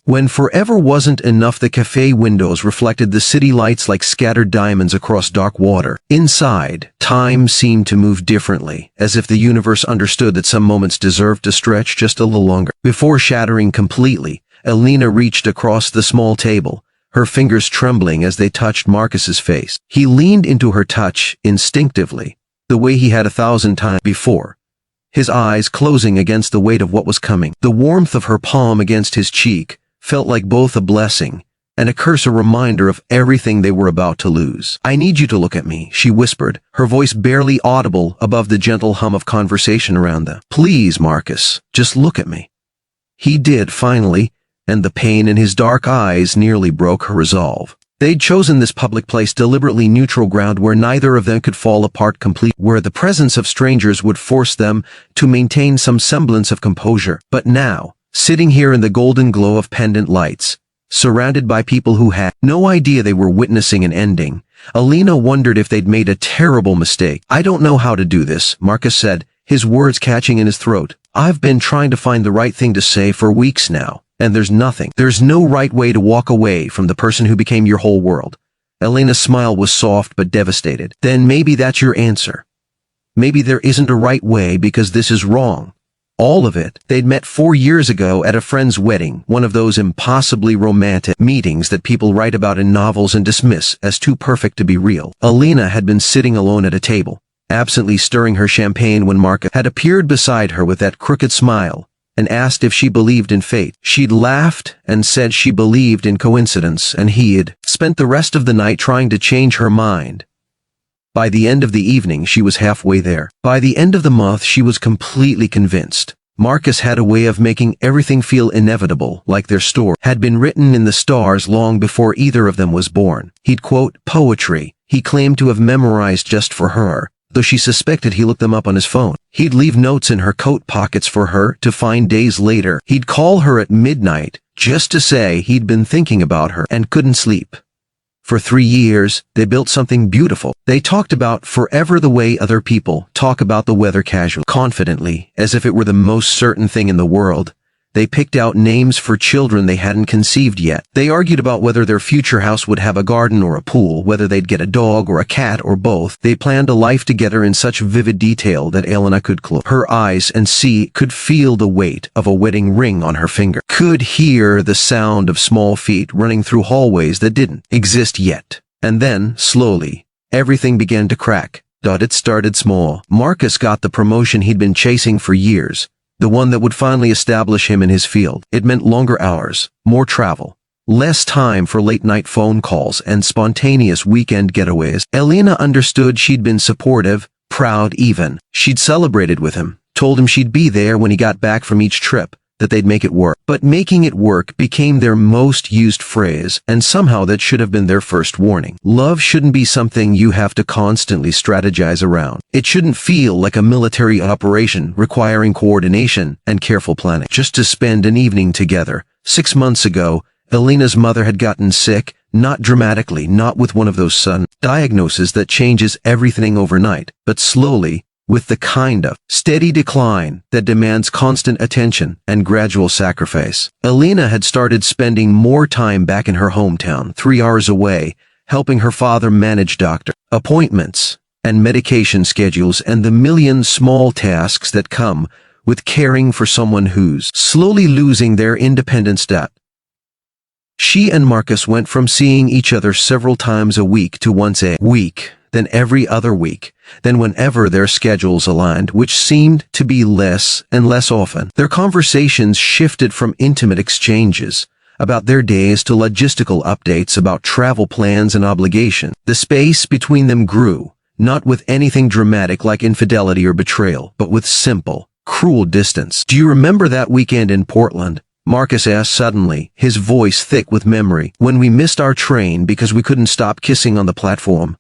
When forever wasn't enough, the cafe windows reflected the city lights like scattered diamonds across dark water. Inside, time seemed to move differently, as if the universe understood that some moments deserved to stretch just a little longer. Before shattering completely, Elena reached across the small table, her fingers trembling as they touched Marcus's face. He leaned into her touch instinctively, the way he had 1,000 times before, his eyes closing against the weight of what was coming. The warmth of her palm against his cheek felt like both a blessing and a curse, a reminder of everything they were about to lose. "I need you to look at me," she whispered, her voice barely audible above the gentle hum of conversation around them. "Please, Marcus, just look at me." He did finally, and the pain in his dark eyes nearly broke her resolve. They'd chosen this public place, deliberately neutral ground where neither of them could fall apart completely, where the presence of strangers would force them to maintain some semblance of composure. But now, sitting here in the golden glow of pendant lights, surrounded by people who had no idea they were witnessing an ending, Elena wondered if they'd made a terrible mistake. "I don't know how to do this," Marcus said, his words catching in his throat. "I've been trying to find the right thing to say for weeks now, and there's no right way to walk away from the person who became your whole world." Elena's smile was soft but devastated. "Then maybe that's your answer. Maybe there isn't a right way because this is wrong. All of it." They'd met 4 years ago at a friend's wedding, one of those impossibly romantic meetings that people write about in novels and dismiss as too perfect to be real. Elena had been sitting alone at a table, absently stirring her champagne, when Marcus had appeared beside her with that crooked smile and asked if she believed in fate. She'd laughed and said she believed in coincidence, and he'd spent the rest of the night trying to change her mind. By the end of the evening, she was halfway there. By the end of the month, she was completely convinced. Marcus had a way of making everything feel inevitable, like their story had been written in the stars long before either of them was born. He'd quote poetry he claimed to have memorized just for her, though she suspected he looked them up on his phone. He'd leave notes in her coat pockets for her to find days later. He'd call her at midnight just to say he'd been thinking about her and couldn't sleep. For 3 years, they built something beautiful. They talked about forever the way other people talk about the weather casually, confidently, as if it were the most certain thing in the world. They picked out names for children they hadn't conceived yet. They argued about whether their future house would have a garden or a pool, whether they'd get a dog or a cat or both. They planned a life together in such vivid detail that Elena could close her eyes and could feel the weight of a wedding ring on her finger, could hear the sound of small feet running through hallways that didn't exist yet. And then, slowly, everything began to crack. It started small. Marcus got the promotion he'd been chasing for years, the one that would finally establish him in his field. It meant longer hours, more travel, less time for late-night phone calls and spontaneous weekend getaways. Elena understood she'd been supportive, proud even. She'd celebrated with him, told him she'd be there when he got back from each trip, that they'd make it work. But making it work became their most used phrase, and somehow that should have been their first warning. Love shouldn't be something you have to constantly strategize around. It shouldn't feel like a military operation requiring coordination and careful planning. Just to spend an evening together. 6 months ago, Elena's mother had gotten sick, not dramatically, not with one of those sudden diagnoses that changes everything overnight, but slowly, with the kind of steady decline that demands constant attention and gradual sacrifice. Elena had started spending more time back in her hometown, 3 hours away, helping her father manage doctor appointments and medication schedules and the million small tasks that come with caring for someone who's slowly losing their independence. She and Marcus went from seeing each other several times a week to once a week, then every other week, then whenever their schedules aligned, which seemed to be less and less often. Their conversations shifted from intimate exchanges about their days to logistical updates about travel plans and obligations. The space between them grew, not with anything dramatic like infidelity or betrayal, but with simple, cruel distance. "Do you remember that weekend in Portland?" Marcus asked suddenly, his voice thick with memory, "when we missed our train because we couldn't stop kissing on the platform?"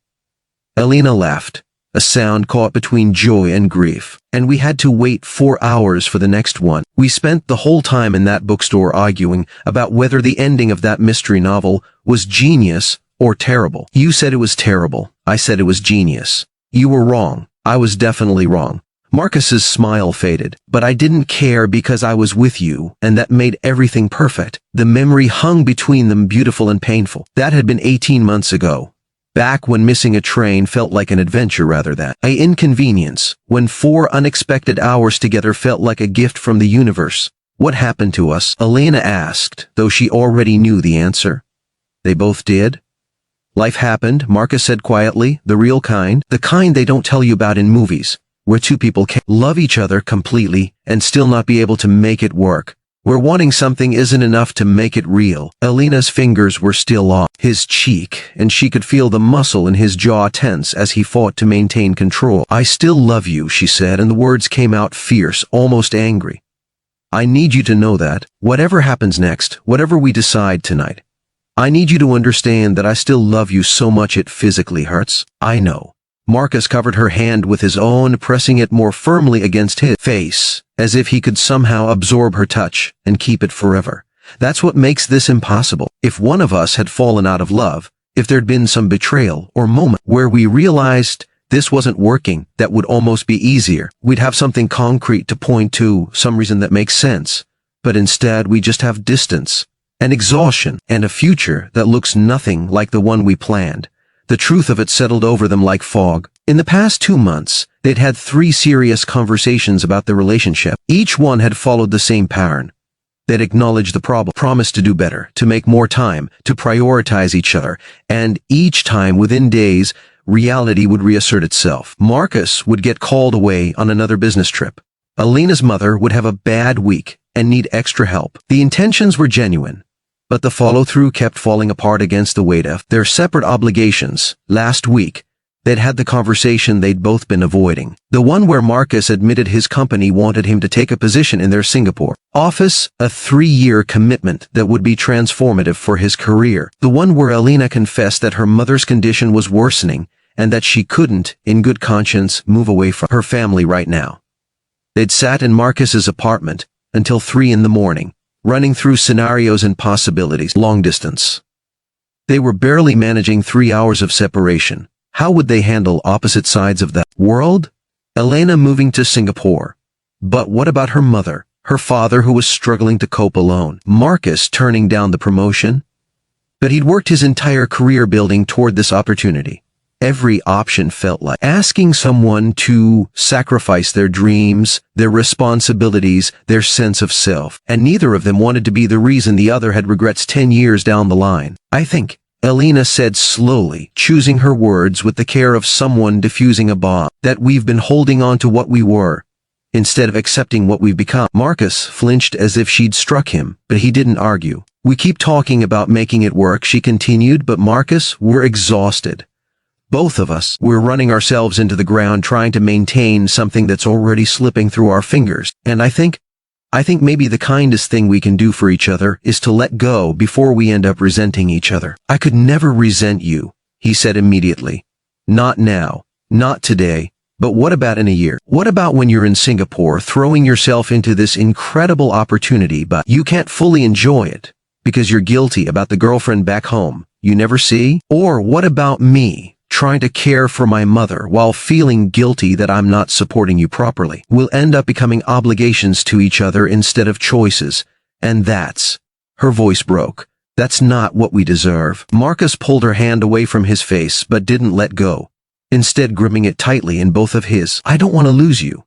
Elena laughed, a sound caught between joy and grief. "And we had to wait 4 hours for the next one. We spent the whole time in that bookstore arguing about whether the ending of that mystery novel was genius or terrible. You said it was terrible. I said it was genius. You were wrong. I was definitely wrong." Marcus's smile faded. But I didn't care because I was with you, and that made everything perfect. The memory hung between them, beautiful and painful. That had been 18 months ago. Back when missing a train felt like an adventure rather than an inconvenience, when 4 unexpected hours together felt like a gift from the universe. What happened to us? Elena asked, though she already knew the answer. They both did. Life happened, Marcus said quietly, the real kind, the kind they don't tell you about in movies, where two people can love each other completely and still not be able to make it work. Where wanting something isn't enough to make it real. Elena's fingers were still on his cheek, and she could feel the muscle in his jaw tense as he fought to maintain control. I still love you, she said, and the words came out fierce, almost angry. I need you to know that, whatever happens next, whatever we decide tonight, I need you to understand that I still love you so much it physically hurts. I know. Marcus covered her hand with his own, pressing it more firmly against his face, as if he could somehow absorb her touch and keep it forever. That's what makes this impossible. If one of us had fallen out of love, if there'd been some betrayal or moment where we realized this wasn't working, that would almost be easier. We'd have something concrete to point to, some reason that makes sense. But instead, we just have distance, and exhaustion, and a future that looks nothing like the one we planned. The truth of it settled over them like fog. In the past 2 months, they'd had 3 serious conversations about the relationship. Each one had followed the same pattern. They'd acknowledged the problem, promised to do better, to make more time, to prioritize each other, and each time, within days, reality would reassert itself. Marcus would get called away on another business trip. Elena's mother would have a bad week and need extra help. The intentions were genuine, but the follow-through kept falling apart against the weight of their separate obligations. Last week, they'd had the conversation they'd both been avoiding. The one where Marcus admitted his company wanted him to take a position in their Singapore office, a 3-year commitment that would be transformative for his career. The one where Elena confessed that her mother's condition was worsening and that she couldn't, in good conscience, move away from her family right now. They'd sat in Marcus's apartment until 3 in the morning, running through scenarios and possibilities. Long distance. They were barely managing 3 hours of separation. How would they handle opposite sides of the world? Elena moving to Singapore. But what about her mother, her father who was struggling to cope alone? Marcus turning down the promotion? But he'd worked his entire career building toward this opportunity. Every option felt like asking someone to sacrifice their dreams, their responsibilities, their sense of self, and neither of them wanted to be the reason the other had regrets 10 years down the line. I think, Elena said slowly, choosing her words with the care of someone diffusing a bomb, that we've been holding on to what we were, instead of accepting what we've become. Marcus flinched as if she'd struck him, but he didn't argue. We keep talking about making it work, she continued, but Marcus, we're exhausted. Both of us, we're running ourselves into the ground trying to maintain something that's already slipping through our fingers. And I think maybe the kindest thing we can do for each other is to let go before we end up resenting each other. I could never resent you, he said immediately. Not now, not today, but what about in a year? What about when you're in Singapore throwing yourself into this incredible opportunity but you can't fully enjoy it because you're guilty about the girlfriend back home you never see? Or what about me? Trying to care for my mother while feeling guilty that I'm not supporting you properly. We'll end up becoming obligations to each other instead of choices. And her voice broke. That's not what we deserve. Marcus pulled her hand away from his face but didn't let go, instead gripping it tightly in both of his. I don't want to lose you.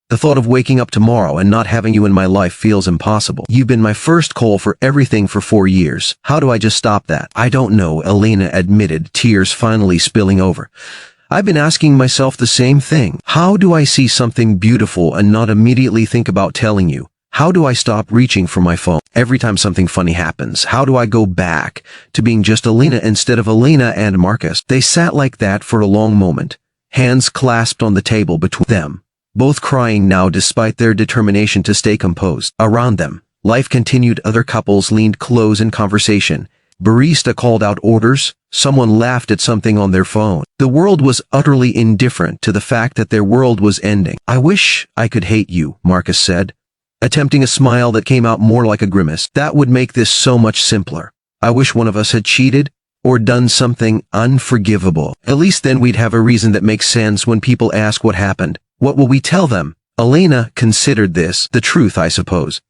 The thought of waking up tomorrow and not having you in my life feels impossible. You've been my first call for everything for 4 years. How do I just stop that? I don't know, Elena admitted, tears finally spilling over. I've been asking myself the same thing. How do I see something beautiful and not immediately think about telling you? How do I stop reaching for my phone every time something funny happens? How do I go back to being just Elena instead of Elena and Marcus? They sat like that for a long moment, hands clasped on the table between them, both crying now despite their determination to stay composed. Around them, life continued. Other couples leaned close in conversation. Barista called out orders. Someone laughed at something on their phone. The world was utterly indifferent to the fact that their world was ending. I wish I could hate you, Marcus said, attempting a smile that came out more like a grimace. That would make this so much simpler. I wish one of us had cheated or done something unforgivable. At least then we'd have a reason that makes sense when people ask what happened. What will we tell them? Elena considered this, the truth, I suppose.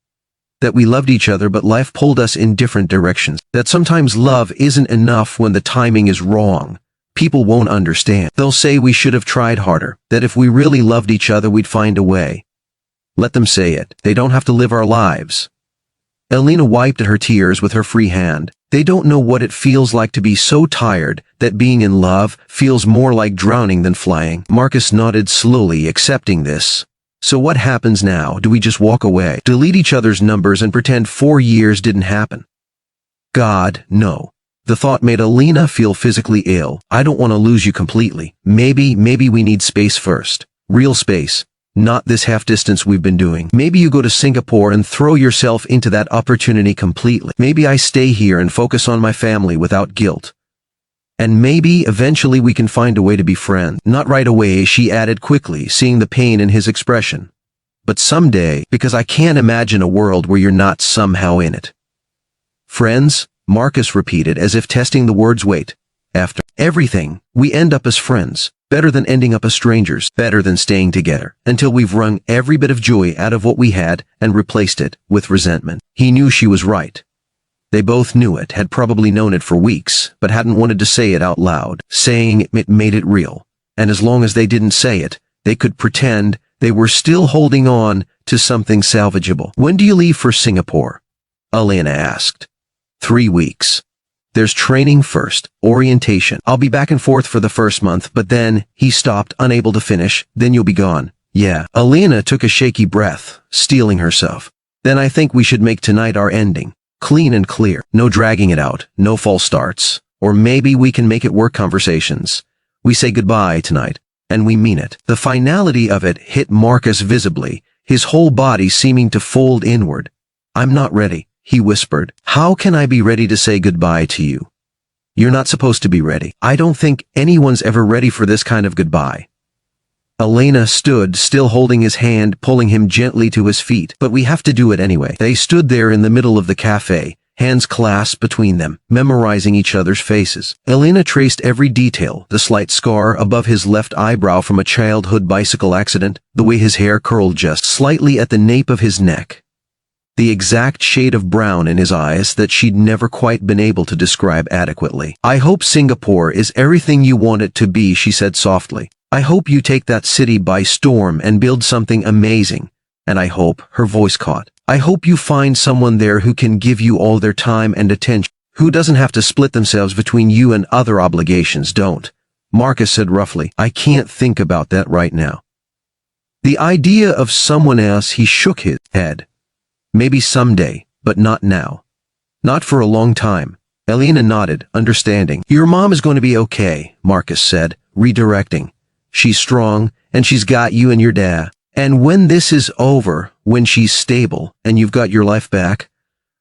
That we loved each other but life pulled us in different directions. That sometimes love isn't enough when the timing is wrong. People won't understand. They'll say we should have tried harder. That if we really loved each other we'd find a way. Let them say it. They don't have to live our lives. Elena wiped at her tears with her free hand. They don't know what it feels like to be so tired that being in love feels more like drowning than flying. Marcus nodded slowly, accepting this. So what happens now? Do we just walk away, delete each other's numbers and pretend 4 years didn't happen? God, no. The thought made Elena feel physically ill. I don't want to lose you completely. Maybe we need space first. Real space. Not this half-distance we've been doing. Maybe you go to Singapore and throw yourself into that opportunity completely. Maybe I stay here and focus on my family without guilt. And maybe eventually we can find a way to be friends. Not right away, she added quickly, seeing the pain in his expression. But someday, because I can't imagine a world where you're not somehow in it. Friends? Marcus repeated as if testing the word's weight. After everything, we end up as friends. Better than ending up as strangers. Better than staying together until we've wrung every bit of joy out of what we had and replaced it with resentment. He knew she was right. They both knew it, had probably known it for weeks, but hadn't wanted to say it out loud. Saying it made it real. And as long as they didn't say it, they could pretend they were still holding on to something salvageable. When do you leave for Singapore? Elena asked. 3 weeks. There's training first, orientation. I'll be back and forth for the first month, but then, he stopped, unable to finish, then you'll be gone. Yeah. Elena took a shaky breath, steeling herself. Then I think we should make tonight our ending. Clean and clear. No dragging it out. No false starts. Or maybe we can make it work conversations. We say goodbye tonight. And we mean it. The finality of it hit Marcus visibly, his whole body seeming to fold inward. I'm not ready, he whispered. How can I be ready to say goodbye to you? You're not supposed to be ready. I don't think anyone's ever ready for this kind of goodbye. Elena stood, still holding his hand, pulling him gently to his feet. But we have to do it anyway. They stood there in the middle of the cafe, hands clasped between them, memorizing each other's faces. Elena traced every detail, the slight scar above his left eyebrow from a childhood bicycle accident, the way his hair curled just slightly at the nape of his neck. The exact shade of brown in his eyes that she'd never quite been able to describe adequately. I hope Singapore is everything you want it to be, she said softly. I hope you take that city by storm and build something amazing. And I hope, her voice caught, I hope you find someone there who can give you all their time and attention, who doesn't have to split themselves between you and other obligations. Don't. Marcus said roughly, I can't think about that right now. The idea of someone else, he shook his head. Maybe someday, but not now. Not for a long time. Elena nodded, understanding. Your mom is going to be okay, Marcus said, redirecting. She's strong, and she's got you and your dad. And when this is over, when she's stable, and you've got your life back,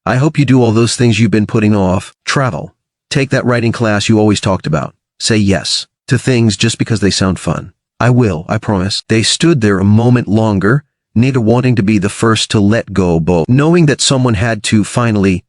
I hope you do all those things you've been putting off. Travel. Take that writing class you always talked about. Say yes to things just because they sound fun. I will, I promise. They stood there a moment longer, neither wanting to be the first to let go, both knowing that someone had to finally.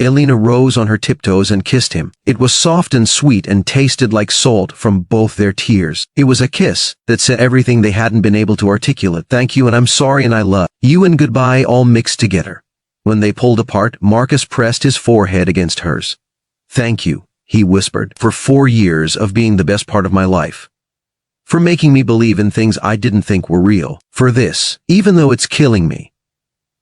Elena rose on her tiptoes and kissed him. It was soft and sweet and tasted like salt from both their tears. It was a kiss that said everything they hadn't been able to articulate. Thank you and I'm sorry and I love you and goodbye all mixed together. When they pulled apart, Marcus pressed his forehead against hers. Thank you, he whispered, for 4 years of being the best part of my life. For making me believe in things I didn't think were real. For this, even though it's killing me.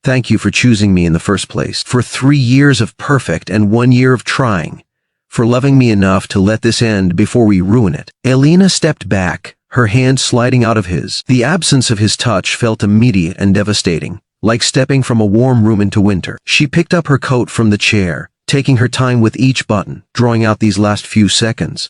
Thank you for choosing me in the first place. For 3 years of perfect and 1 year of trying. For loving me enough to let this end before we ruin it. Elena stepped back, her hand sliding out of his. The absence of his touch felt immediate and devastating, like stepping from a warm room into winter. She picked up her coat from the chair, taking her time with each button, drawing out these last few seconds.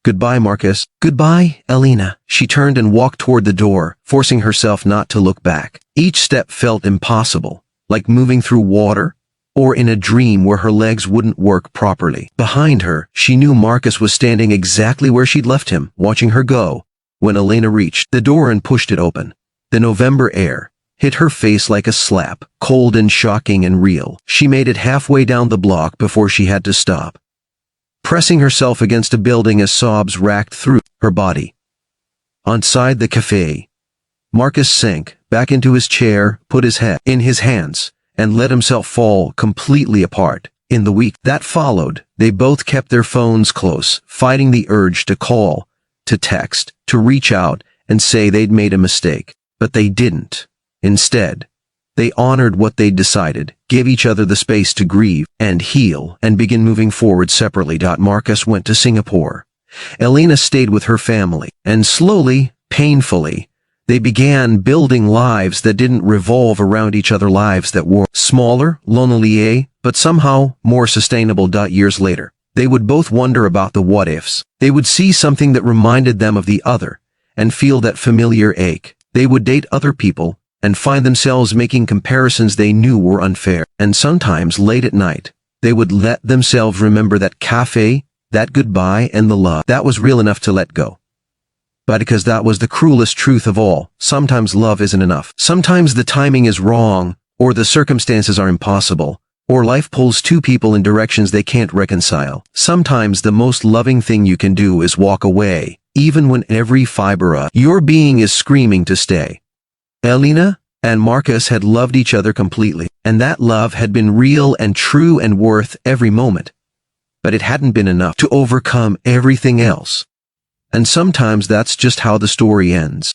Goodbye, Marcus. Goodbye, Elena. She turned and walked toward the door, forcing herself not to look back. Each step felt impossible, like moving through water, or in a dream where her legs wouldn't work properly. Behind her, she knew Marcus was standing exactly where she'd left him, watching her go. When Elena reached the door and pushed it open, the November air hit her face like a slap, cold and shocking and real. She made it halfway down the block before she had to stop, pressing herself against a building as sobs racked through her body. Outside the cafe, Marcus sank back into his chair, put his head in his hands, and let himself fall completely apart. In the week that followed, they both kept their phones close, fighting the urge to call, to text, to reach out and say they'd made a mistake. But they didn't. Instead, they honored what they'd decided, gave each other the space to grieve and heal and begin moving forward separately. Marcus went to Singapore. Elena stayed with her family, and slowly, painfully, they began building lives that didn't revolve around each other, lives that were smaller, lonely, but somehow more sustainable. Years later, they would both wonder about the what-ifs. They would see something that reminded them of the other, and feel that familiar ache. They would date other people, and find themselves making comparisons they knew were unfair. And sometimes late at night, they would let themselves remember that cafe, that goodbye, and the love that was real enough to let go. But because that was the cruelest truth of all, sometimes love isn't enough. Sometimes the timing is wrong, or the circumstances are impossible, or life pulls two people in directions they can't reconcile. Sometimes the most loving thing you can do is walk away, even when every fiber of your being is screaming to stay. Elena and Marcus had loved each other completely, and that love had been real and true and worth every moment. But it hadn't been enough to overcome everything else. And sometimes that's just how the story ends.